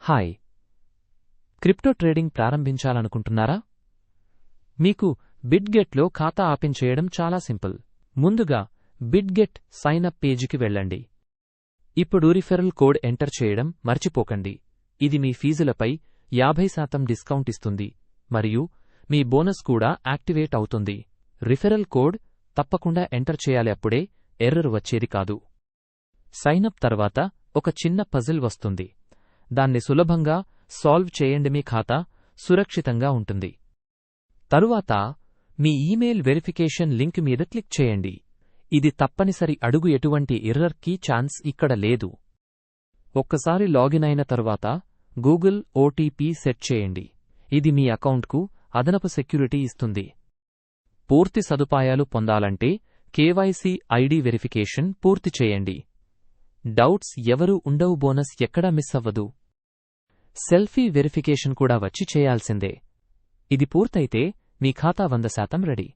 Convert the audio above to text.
Hi, crypto trading ప్రారంభించాలనుకుంటున్నారా? మీకు బిట్గెట్లో ఖాతా open చేయడం చాలా సింపుల్. ముందుగా బిట్గెట్ సైన్ అప్ పేజీకి వెళ్ళండి. ఇప్పుడు రిఫరల్ కోడ్ ఎంటర్ చేయడం మర్చిపోకండి. ఇది మీ ఫీజులపై 50% డిస్కౌంట్ ఇస్తుంది మరియు మీ బోనస్ కూడా యాక్టివేట్ అవుతుంది. రిఫరల్ కోడ్ తప్పకుండా ఎంటర్ చేయాలి, అప్పుడే ఎర్రర్ వచ్చేది కాదు. సైనప్ తర్వాత ఒక చిన్న పజిల్ వస్తుంది. దాన్ని సులభంగా సాల్వ్ చేయండి. మీ ఖాతా సురక్షితంగా ఉంటుంది. తరువాత మీ ఈమెయిల్ వెరిఫికేషన్ లింక్ మీద క్లిక్ చేయండి. ఇది తప్పనిసరి అడుగు, ఎటువంటి ఎర్రర్కి ఛాన్స్ ఇక్కడ లేదు. ఒక్కసారి లాగిన్ అయిన తరువాత గూగుల్ ఓటీపీ సెట్ చేయండి. ఇది మీ అకౌంట్కు అదనపు సెక్యూరిటీ ఇస్తుంది. పూర్తి సదుపాయాలు పొందాలంటే కేవైసీ ఐడి వెరిఫికేషన్ పూర్తి చేయండి. డౌట్స్ ఎవరూ ఉండవు, బోనస్ ఎక్కడా మిస్ అవ్వదు. సెల్ఫీ వెరిఫికేషన్ కూడా వచ్చి చేయాల్సిందే. ఇది పూర్తయితే మీ ఖాతా 100% రెడీ.